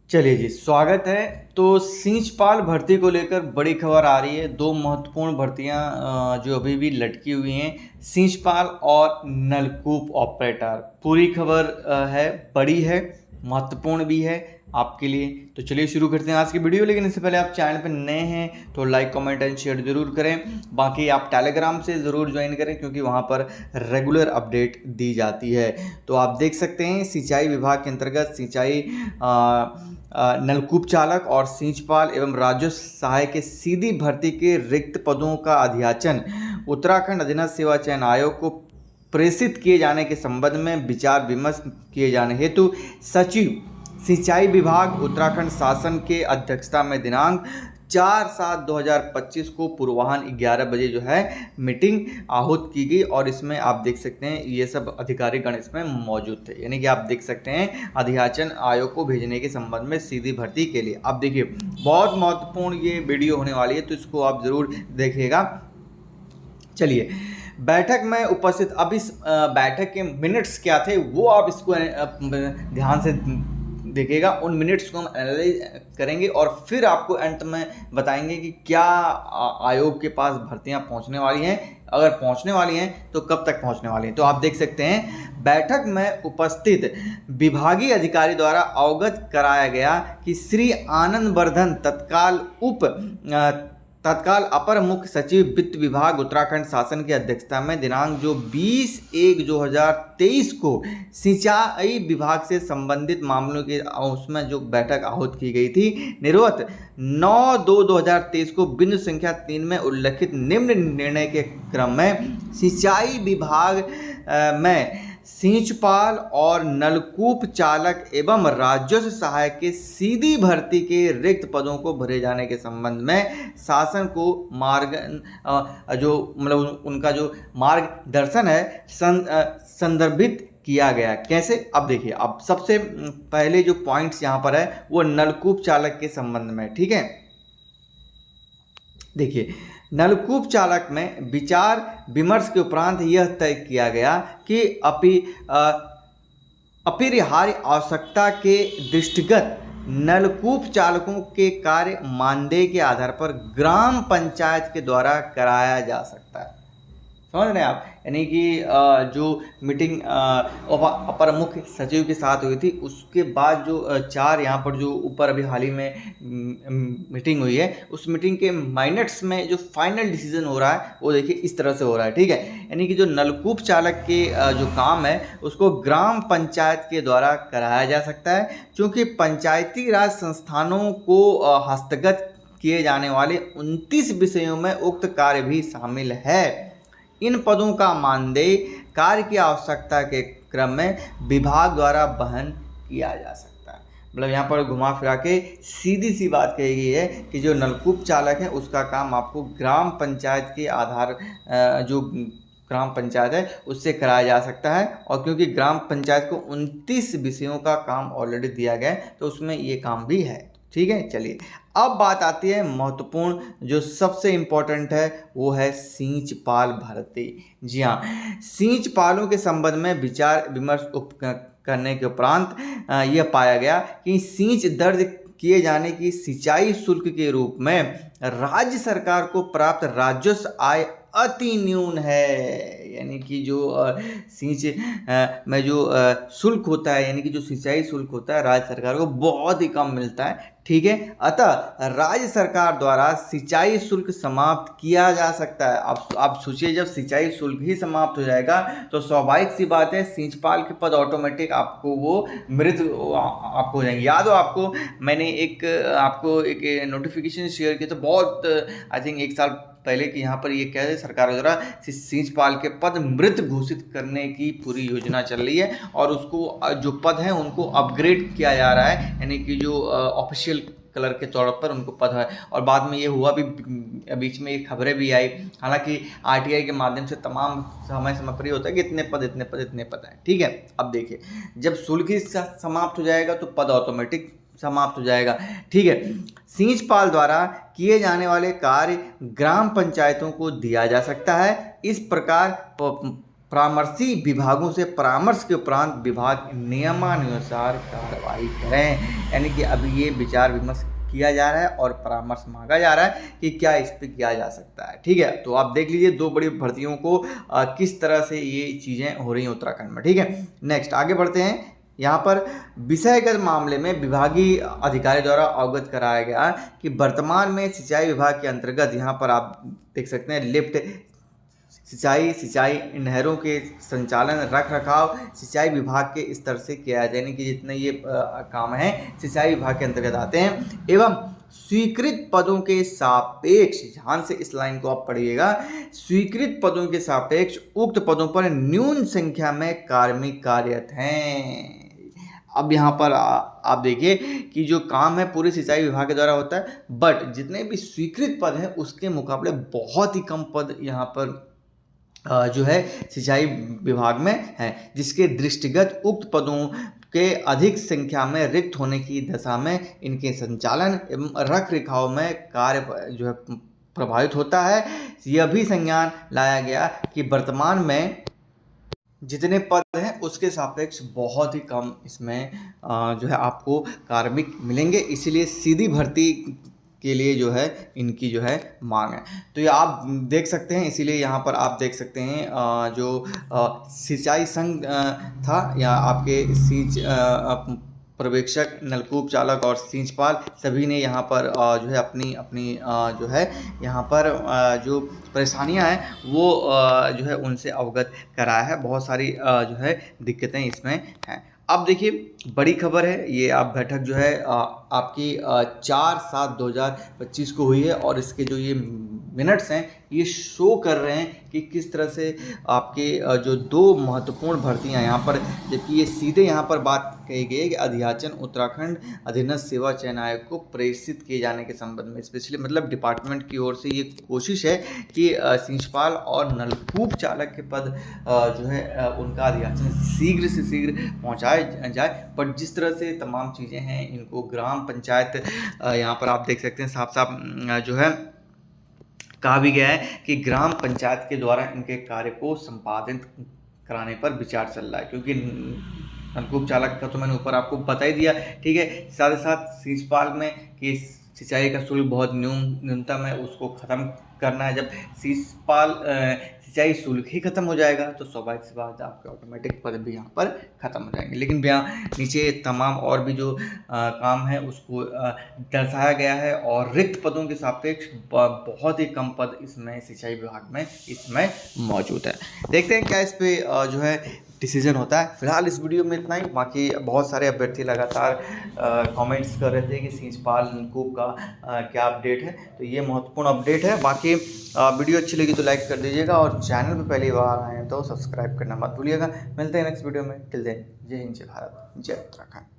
चलिए जी, स्वागत है। तो सींचपाल भर्ती को लेकर बड़ी खबर आ रही है। दो महत्वपूर्ण भर्तियां जो अभी भी लटकी हुई हैं, सींचपाल और नलकूप ऑपरेटर। पूरी खबर है, बड़ी है, महत्वपूर्ण भी है आपके लिए। तो चलिए शुरू करते हैं आज की वीडियो। लेकिन इससे पहले आप चैनल पर नए हैं तो लाइक कमेंट एंड शेयर जरूर करें। बाकी आप टेलीग्राम से ज़रूर ज्वाइन करें क्योंकि वहाँ पर रेगुलर अपडेट दी जाती है। तो आप देख सकते हैं सिंचाई विभाग के अंतर्गत सिंचाई नलकूप चालक और सींचपाल एवं राजस्व सहायक के सीधी भर्ती के रिक्त पदों का अध्याचन उत्तराखंड अधीनस्थ सेवा चयन आयोग को प्रेषित किए जाने के संबंध में विचार विमर्श किए जाने हेतु सचिव सिंचाई विभाग उत्तराखंड शासन के अध्यक्षता में दिनांक 4/7/2025 को पूर्वाह्न 11 बजे जो है मीटिंग आहूत की गई। और इसमें आप देख सकते हैं ये सब अधिकारी गण इसमें मौजूद थे। यानी कि आप देख सकते हैं अध्याचन आयोग को भेजने के संबंध में सीधी भर्ती के लिए। अब देखिए बहुत महत्वपूर्ण ये वीडियो होने वाली है तो इसको आप ज़रूर देखिएगा। चलिए, बैठक में उपस्थित, अब इस बैठक के मिनट्स क्या थे वो आप इसको ध्यान से देखिएगा। उन मिनट्स को हम एनालाइज करेंगे और फिर आपको अंत में बताएंगे कि क्या आयोग के पास भर्तियां पहुंचने वाली हैं, अगर पहुंचने वाली हैं तो कब तक पहुंचने वाली हैं। तो आप देख सकते हैं बैठक में उपस्थित विभागीय अधिकारी द्वारा अवगत कराया गया कि श्री आनंद वर्धन तत्काल अपर मुख्य सचिव वित्त विभाग उत्तराखंड शासन की अध्यक्षता में दिनांक जो 20/1/2023 को सिंचाई विभाग से संबंधित मामलों के उसमें जो बैठक आहूत की गई थी, निर्गत 9/2/2023 को बिंदु संख्या 3 में उल्लेखित निम्न निर्णय के क्रम में सिंचाई विभाग में सींचपाल और नलकूप चालक एवं राजस्व सहायक के सीधी भर्ती के रिक्त पदों को भरे जाने के संबंध में शासन को जो मतलब उनका जो मार्गदर्शन है संदर्भित किया गया। कैसे, अब देखिए, अब सबसे पहले जो पॉइंट्स यहाँ पर है वो नलकूप चालक के संबंध में, ठीक है। देखिए, नलकूप चालक में विचार विमर्श के उपरांत यह तय किया गया कि अपरिहार्य आवश्यकता के दृष्टिगत नलकूप चालकों के कार्य मानदेय के आधार पर ग्राम पंचायत के द्वारा कराया जा सकता है। समझ रहे हैं आप। यानी कि जो मीटिंग अपर मुख्य सचिव के साथ हुई थी उसके बाद जो चार यहाँ पर जो ऊपर अभी हाल ही में मीटिंग हुई है उस मीटिंग के माइनट्स में जो फाइनल डिसीजन हो रहा है वो देखिए इस तरह से हो रहा है, ठीक है। यानी कि जो नलकूप चालक के जो काम है उसको ग्राम पंचायत के द्वारा कराया जा सकता है, क्योंकि पंचायती राज संस्थानों को हस्तगत किए जाने वाले 29 विषयों में उक्त कार्य भी शामिल है। इन पदों का मानदेय कार्य की आवश्यकता के क्रम में विभाग द्वारा वहन किया जा सकता है। मतलब यहाँ पर घुमा फिरा के सीधी सी बात कही गई है कि जो नलकूप चालक है उसका काम आपको ग्राम पंचायत के आधार जो ग्राम पंचायत है उससे कराया जा सकता है। और क्योंकि ग्राम पंचायत को 29 विषयों का काम ऑलरेडी दिया गया है तो उसमें ये काम भी है, ठीक है। चलिए, अब बात आती है महत्वपूर्ण जो सबसे इम्पोर्टेंट है वो है सींचपाल भर्ती। जी हाँ, सींचपालों के संबंध में विचार विमर्श करने के उपरांत यह पाया गया कि सींच दर्ज किए जाने की सिंचाई शुल्क के रूप में राज्य सरकार को प्राप्त राजस्व आय अति न्यून है। यानी कि जो सींच में जो शुल्क होता है, यानी कि जो सिंचाई शुल्क होता है राज्य सरकार को बहुत ही कम मिलता है, ठीक है। अतः राज्य सरकार द्वारा सिंचाई शुल्क समाप्त किया जा सकता है। अब आप सोचिए, जब सिंचाई शुल्क ही समाप्त हो जाएगा तो स्वाभाविक सी बात है सींचपाल के पद ऑटोमेटिक आपको वो मृत आपको हो जाएंगे। याद हो आपको, मैंने आपको एक नोटिफिकेशन शेयर किया था बहुत आई थिंक 1 साल पहले कि यहाँ पर ये क्या है, सरकार द्वारा सींचपाल के पद मृत घोषित करने की पूरी योजना चल रही है और उसको जो पद हैं उनको अपग्रेड किया जा रहा है। यानी कि जो ऑफिशियल कलर के तौर पर उनको पद है। और बाद में ये हुआ भी, बीच में ये खबरें भी आई, हालांकि आरटीआई के माध्यम से तमाम समय समय पर ये होता है कि इतने पद इतने पद इतने पद हैं, ठीक है। अब देखिए, जब शुल्क ही समाप्त हो जाएगा तो पद ऑटोमेटिक समाप्त हो जाएगा, ठीक है। सींचपाल द्वारा किए जाने वाले कार्य ग्राम पंचायतों को दिया जा सकता है। इस प्रकार परामर्शी विभागों से परामर्श के उपरांत विभाग नियमानुसार कार्रवाई करें। यानी कि अभी ये विचार विमर्श किया जा रहा है और परामर्श मांगा जा रहा है कि क्या इस पे किया जा सकता है। ठीक है, तो आप देख लीजिए 2 बड़ी भर्तियों को किस तरह से ये चीज़ें हो रही हैं उत्तराखंड में। ठीक है, नेक्स्ट आगे बढ़ते हैं। यहाँ पर विषयगत मामले में विभागीय अधिकारी द्वारा अवगत कराया गया कि वर्तमान में सिंचाई विभाग के अंतर्गत यहाँ पर आप देख सकते हैं लिफ्ट सिंचाई नहरों के संचालन रख रखाव सिंचाई विभाग के स्तर से किया जाए। यानी कि जितने ये काम हैं सिंचाई विभाग के अंतर्गत आते हैं। एवं स्वीकृत पदों के सापेक्ष, ध्यान से इस लाइन को आप पढ़िएगा, स्वीकृत पदों के सापेक्ष उक्त पदों पर न्यून संख्या में कार्मिक कार्यरत हैं। अब यहाँ पर आप देखिए कि जो काम है पूरे सिंचाई विभाग के द्वारा होता है, बट जितने भी स्वीकृत पद हैं उसके मुकाबले बहुत ही कम पद यहाँ पर जो है सिंचाई विभाग में है, जिसके दृष्टिगत उक्त पदों के अधिक संख्या में रिक्त होने की दशा में इनके संचालन एवं रख रखाव में कार्य जो है प्रभावित होता है। यह भी संज्ञान लाया गया कि वर्तमान में जितने पद हैं उसके सापेक्ष बहुत ही कम इसमें जो है आपको कार्मिक मिलेंगे, इसीलिए सीधी भर्ती के लिए जो है इनकी जो है मांग है। तो ये आप देख सकते हैं, इसीलिए यहाँ पर आप देख सकते हैं जो सिंचाई संघ था या आपके पर्यवेक्षक, नलकूप चालक और सींचपाल सभी ने यहाँ पर जो है अपनी जो है यहाँ पर जो परेशानियाँ हैं वो जो है उनसे अवगत कराया है। बहुत सारी जो है दिक्कतें इसमें हैं। अब देखिए बड़ी खबर है, ये आप बैठक जो है आपकी 4/7/2025 को हुई है और इसके जो ये मिनट्स हैं ये शो कर रहे हैं कि किस तरह से आपके जो 2 महत्वपूर्ण भर्तियां यहाँ पर, जबकि ये सीधे यहाँ पर बात कही गई है कि अध्याचन उत्तराखंड अधीनस्थ सेवा चयन आयोग को प्रेषित किए जाने के संबंध में, स्पेशली मतलब डिपार्टमेंट की ओर से ये कोशिश है कि सींचपाल और नलकूप चालक के पद जो है उनका अध्याचन शीघ्र से शीघ्र पहुँचाया जाए। बट जिस तरह से तमाम चीज़ें हैं इनको ग्राम पंचायत यहाँ पर आप देख सकते हैं साफ साफ जो है कहा भी गया है कि ग्राम पंचायत के द्वारा इनके कार्य को संपादित कराने पर विचार चल रहा है, क्योंकि नलकूप चालक का तो मैंने ऊपर आपको बता ही दिया। ठीक है, साथ ही साथ सींचपाल में कि सिंचाई का शुल्क बहुत न्यूनतम है, उसको ख़त्म करना है। जब सींचपाल सिंचाई शुल्क ही खत्म हो जाएगा तो स्वाभाविक सी बात है आपके ऑटोमेटिक पद भी यहाँ पर ख़त्म हो जाएंगे। लेकिन यहाँ नीचे तमाम और भी जो काम है उसको दर्शाया गया है और रिक्त पदों के सापेक्ष बहुत ही कम पद इसमें सिंचाई विभाग में इसमें मौजूद है। देखते हैं क्या इस पर जो है डिसीजन होता है। फिलहाल इस वीडियो में इतना ही। बाकी बहुत सारे अभ्यर्थी लगातार कमेंट्स कर रहे थे कि सींचपाल नलकूप का क्या अपडेट है, तो ये महत्वपूर्ण अपडेट है। बाकी वीडियो अच्छी लगी तो लाइक कर दीजिएगा और चैनल पे पहली बार आए हैं तो सब्सक्राइब करना मत भूलिएगा। मिलते हैं नेक्स्ट वीडियो में। टिल देन जय हिंद, जय भारत, जय उत्तराखंड।